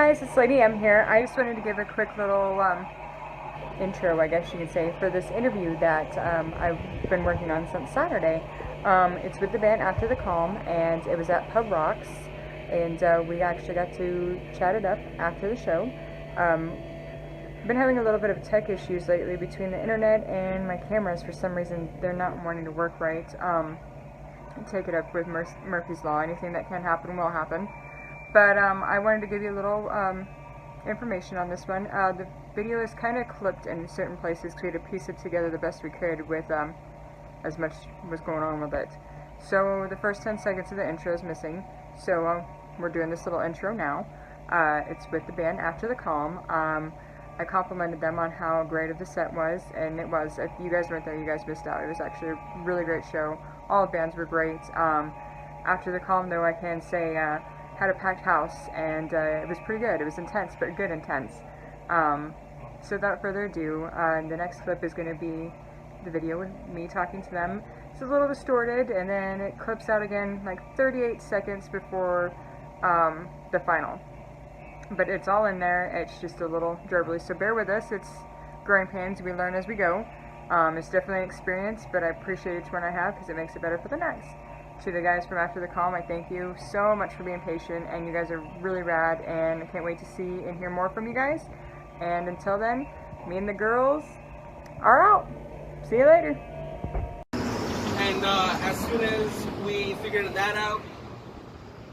guys, it's Lady M here. I just wanted to give a quick little intro, I guess you could say, for this interview that I've been working on since Saturday. It's with the band After the Calm, and it was at Pubrocks, and we actually got to chat it up after the show. I've been having a little bit of tech issues lately between the internet and my cameras. For some reason, they're not wanting to work right. Take it up with Murphy's Law. Anything that can happen will happen. But I wanted to give you a little information on this one. The video is kind of clipped in certain places, so we had to piece it together the best we could with as much was going on with it. So the first 10 seconds of the intro is missing, so we're doing this little intro now. It's with the band After the Calm. I complimented them on how great of the set was, and it was. If you guys weren't there, you guys missed out. It was actually a really great show. All the bands were great. After the Calm, though, I can say had a packed house, and it was pretty good. It was intense, but good intense. So without further ado, the next clip is going to be the video with me talking to them. It's a little distorted, and then it clips out again like 38 seconds before the final. But it's all in there. It's just a little darbly, so bear with us. It's growing pains. We learn as we go. It's definitely an experience, but I appreciate each one I have because it makes it better for the next. To the guys from After the Calm, I thank you so much for being patient, and you guys are really rad, and I can't wait to see and hear more from you guys. And until then, me and the girls are out. See you later. And as soon as we figured that out,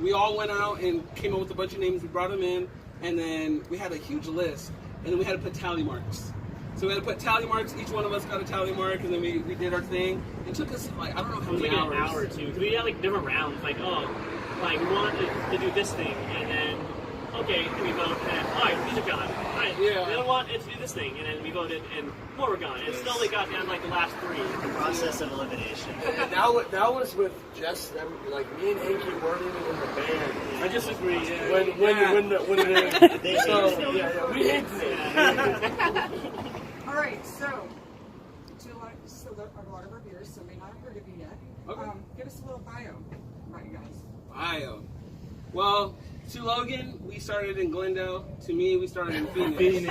we all went out and came up with a bunch of names. We brought them in, and then we had a huge list, and then we had to put tally marks. So we had to put tally marks. Each one of us got a tally mark, and then we did our thing. It took us like, I don't know how many hours. Like an hour or two. We had like different rounds. Like, like we wanted to do this thing, and then okay, we vote, and all right, these are gone. All right, Yeah. we don't want it to do this thing, and then we voted, and more were gone. And still, they got down to like the last three. The process of elimination. And that was with just them, like me and Hanky weren't even in the band. I disagree. Yeah. We hate it. All right, so a lot of our viewers, so may not have heard of you yet. Okay. Give us a little bio about you guys. Bio. Well, to Logan, we started in Glendale. To me, we started in Phoenix.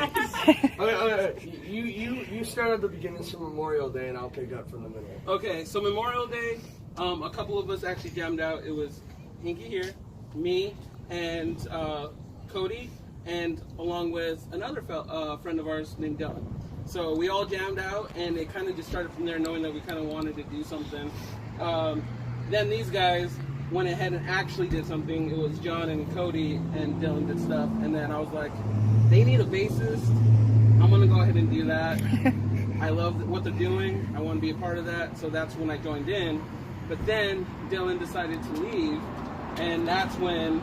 Okay. You start at the beginning for Memorial Day, and I'll pick up from the middle. Okay, so Memorial Day, a couple of us actually jammed out. It was Hinky here, me, and Cody, and along with another friend of ours named Dylan. So we all jammed out, and it kind of just started from there, knowing that we kind of wanted to do something. Then these guys went ahead and actually did something. It was John and Cody and Dylan did stuff, and then I was like, they need a bassist. I'm going to go ahead and do that. I love what they're doing. I want to be a part of that, so that's when I joined in. But then Dylan decided to leave, and that's when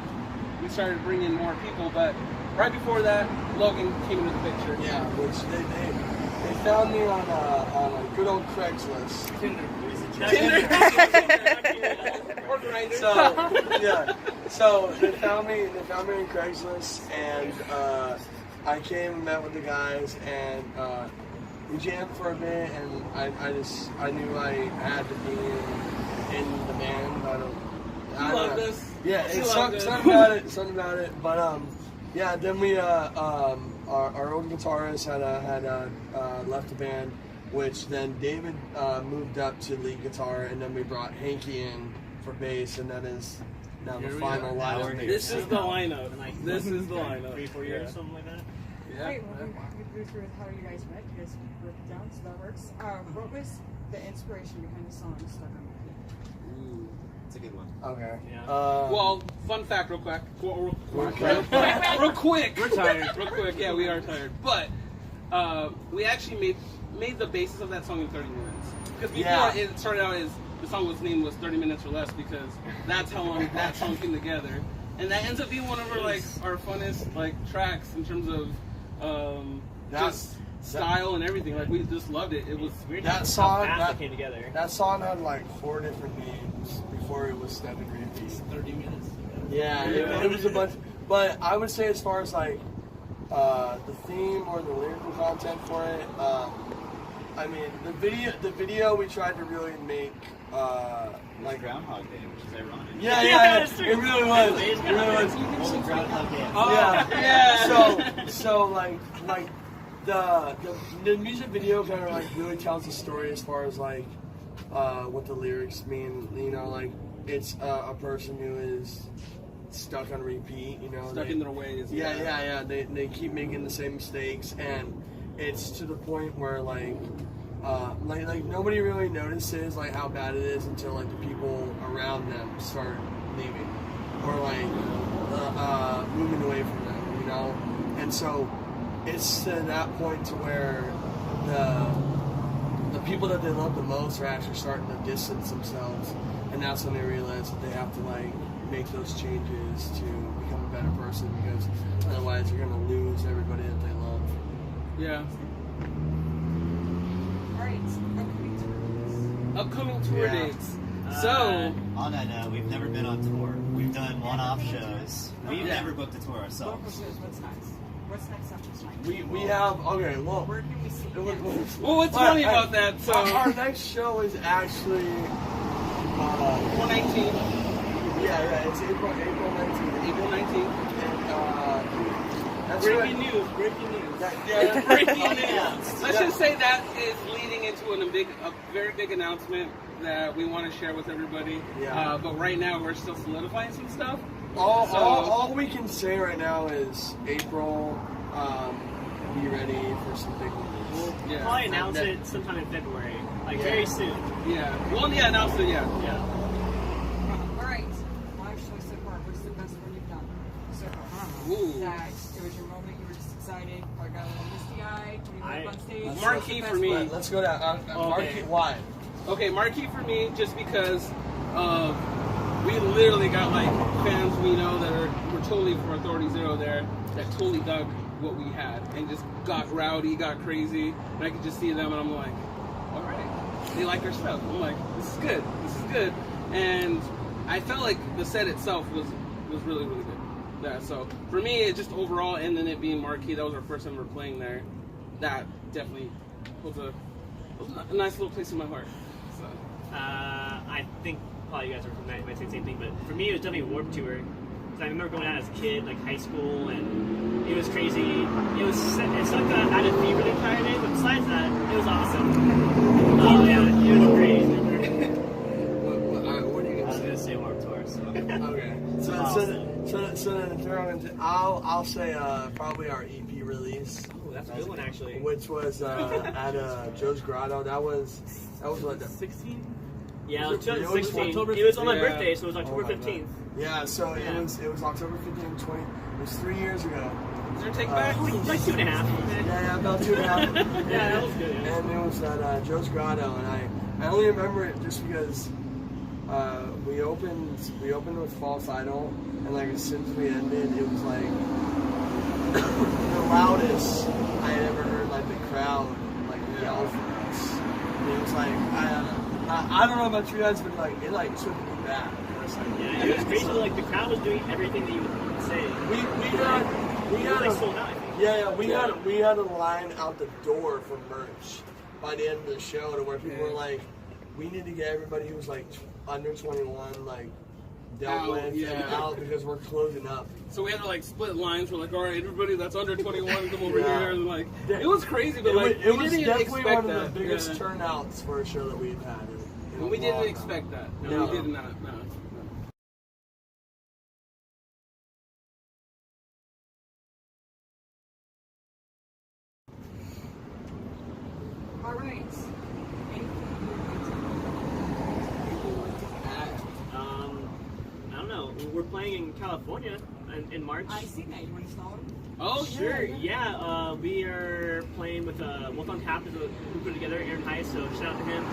we started bringing more people. But right before that, Logan came into the picture. Yeah, which they found me on a good old Craigslist. Tinder. So they found me on Craigslist, and I came and met with the guys, and we jammed for a bit, and I knew I had to be in the band. I love this. Yeah, it's something about it. But yeah, then we our old guitarist had left the band, which then David moved up to lead guitar, and then we brought Hanky in for bass, and that is now the final lineup. This is the lineup. This is the lineup. 3-4 years, something like that. Yeah. Great, well, we go through how you guys met. You guys broke it down, so that works. What was the inspiration behind the song Stuck on Repeat? Ooh, it's a good one. Okay. Yeah. Well, fun fact, real quick. Real quick. We're tired. Real quick. Yeah, we are tired. But we actually made the basis of that song in 30 minutes. Because before it started out as the song name was 30 minutes or less, because that's how long that song came together. And that ends up being one of our funnest tracks in terms of just style and everything. Like, we just loved it. It was Weird that how song fast it came together. That song had like 4 different names before it was Step and Repeat. 30 minutes. Yeah, it was a bunch. But I would say as far as like the theme or the lyrical content for it, I mean, the video we tried to really make Like Groundhog Day, which is ironic. Yeah, that's true. it really was. It really was. Old Groundhog Day. Oh, Yeah. So like the music video kind of like really tells the story as far as like what the lyrics mean. You know, like it's a person who is stuck on repeat. You know, Stuck in their ways. Yeah. They keep making the same mistakes, and it's to the point where like nobody really notices like how bad it is until like the people around them start leaving or like moving away from them, you know. And so it's to that point to where the people that they love the most are actually starting to distance themselves, and that's when they realize that they have to like make those changes to become a better person, because otherwise you're gonna lose everybody that they love. Yeah. Alright, Upcoming tour Yeah. dates. So, On that note, we've never been on tour. We've done one-off shows. We've Yeah. never booked a tour local ourselves. shows, what's next? What's next after tonight? We have okay. Well, Where can we see well, what's funny about that? So, our next show is actually 119, yeah, it's April 19th. April 19th. And that's Breaking right. news, breaking news. Yeah, Breaking Oh, news. yeah. Let's just say that is leading into a very big announcement that we want to share with everybody. Yeah. But right now we're still solidifying some stuff. All we can say right now is April. Be ready for some big news. Yeah. Probably announce it sometime in February, like very soon. Yeah. Well, yeah, announce it. Yeah. Yeah. Alright, live show so far. What's the best one you've done so far? Ooh. That it was your moment, you were just excited, or got a little misty-eyed when you went up on stage? Marquee What's for the me. best Let's go down. Marquee. Why? Okay, marquee for me just because we literally got like fans we know that were totally for Authority Zero there that totally dug what we had and just got rowdy, got crazy, and I could just see them and I'm like, all right, they like our stuff. I'm like, this is good, and I felt like the set itself was really good. Yeah, so for me, it just overall, and then it being marquee, that was our first time we were playing there. That definitely was a nice little place in my heart. So. I think probably you guys might say the same thing, but for me it was definitely Warped Tour. Because I remember going out as a kid, like high school, and it was crazy. It sucked that I had a fever the entire day, but besides that, it was awesome. Oh yeah, it was great. What are you I gonna was say? gonna say Warped Tour, so. Okay. So then throw into I'll say probably our EP release, Oh, that's a good one actually. which was at Joe's Grotto. That was what? 16? Yeah, Was it it was really? 2016. October It was on my 15th? birthday, so it was Oh October my God. 15th. Yeah. So Yeah. it was October 15th, 20. It was 3 years ago. Is there a take back? Like 2.5. Yeah, about 2.5. Yeah, that was good. Yeah. And it was at Joe's Grotto, and I only remember it just because we opened with False Idol, and like as soon as we ended, it was like the loudest I had ever heard like the crowd like yell for us. And it was like I don't know about you guys, but like it like took me back. It was like, Yeah, it was crazy. Like the crowd was doing everything that you would say. we had Like a, sold out, I think. yeah, we had a line out the door for merch by the end of the show to where people were like, we need to get everybody who's like under 21 like dealt Out, with and yeah. out because we're closing up. So we had to like split lines. We're like, all right, everybody that's under 21, come over Yeah. here. And like, it was crazy, but like, it we was didn't even definitely expect one of that. the biggest Yeah. turnouts for a show that we've had. In a And we didn't long expect time. that. No. We did not. No. Alright. I don't know. We're playing in California in March. I seen that. You want to install them? Oh, Sure, yeah. We are playing with Wolf on Tap, who put it together, Aaron Heiss, so shout out to him.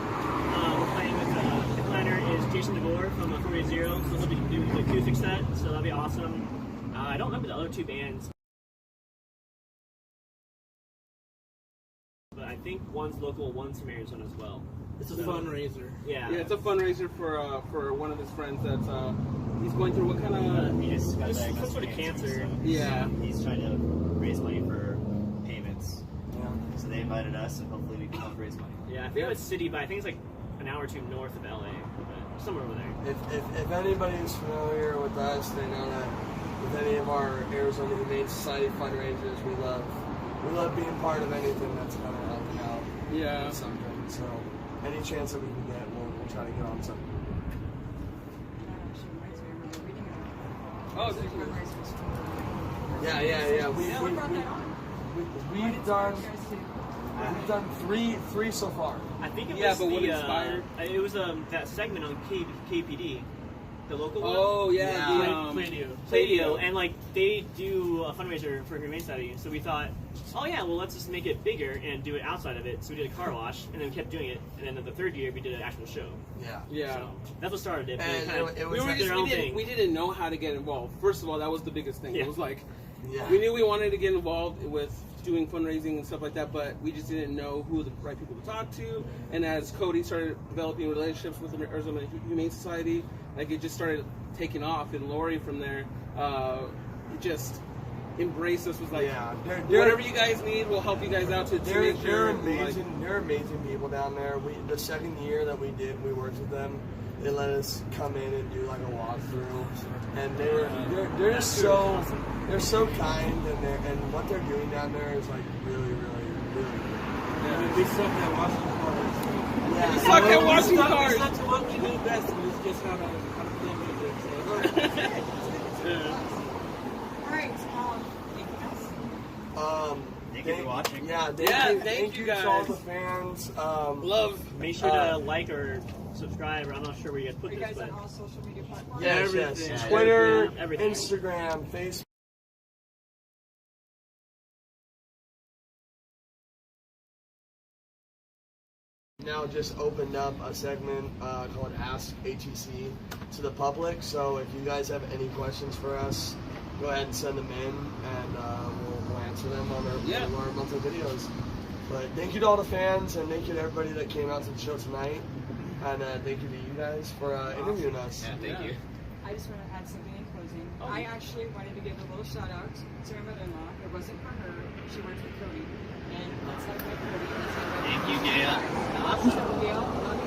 We're playing with the headliner is Jason DeVore from Authority Zero, so he'll be doing the acoustic set, so that'll be awesome. I don't remember the other two bands, but I think one's local, one's from Arizona as well. It's a fundraiser. Yeah. Yeah, it's a fundraiser for one of his friends that's he's going through what kind of He just got Just some diagnosed sort with of cancer. so Yeah. He's trying to raise money for payments. So they invited us, and hopefully we can help raise money. Yeah, I think it's city, but I think it's like an hour or two north of LA, but somewhere over there. If anybody is familiar with us, they know that with any of our Arizona Humane Society fundraisers, we love being part of anything that's kind of helping out. Yeah. With something. So any chance that we can get, we'll try to get on something. That actually reminds me, I remember reading about Oh, the thank you. fundraisers for Yeah. what brought that on? We've done three so far. I think it Yeah, was but what inspired? it was that segment on KPD, the local one. Oh yeah, Yeah. Play-Doh, and like they do a fundraiser for Humane Society, so we thought, oh yeah, well let's just make it bigger and do it outside of it. So we did a car wash, and then we kept doing it, and then the third year we did an actual show. Yeah. Yeah. So that's what started it. And They kinda- it We was were their own thing. we didn't know how to get involved. First of all, that was the biggest thing. Yeah. It was like yeah. we knew we wanted to get involved with doing fundraising and stuff like that, but we just didn't know who the right people to talk to. And as Cody started developing relationships with the Arizona Humane Society, like it just started taking off. And Lori from there, just embraced us. Was like, Yeah. whatever you guys need, we'll help you guys out to They're make sure. amazing. They're amazing people down there. The second year that we worked with them. They let us come in and do like a walkthrough, and they're just so kind, and what they're doing down there is like really good. Yeah. We suck at washing cars. Yeah. We suck at washing cars. It's not to what we do best. It's just how to play music. All right, anything else? Thank you for watching. Yeah, thank you guys. to all the fans. Love. Make sure to like or subscribe, or I'm not sure where you guys Are put you this, guys but on all social media platforms? Yes, Everything. Twitter, Everything. Instagram, Facebook. Now just opened up a segment called Ask HEC to the public. So if you guys have any questions for us, go ahead and send them in, and we'll answer them on our monthly videos. But thank you to all the fans, and thank you to everybody that came out to the show tonight. And thank you to you guys for interviewing us. Yeah, thank you. I just want to add something in closing. I actually wanted to give a little shout out to my mother-in-law. It wasn't for her. She works with Cody. And let's have my Cody. Thank you, Gail. So, Gail, love you.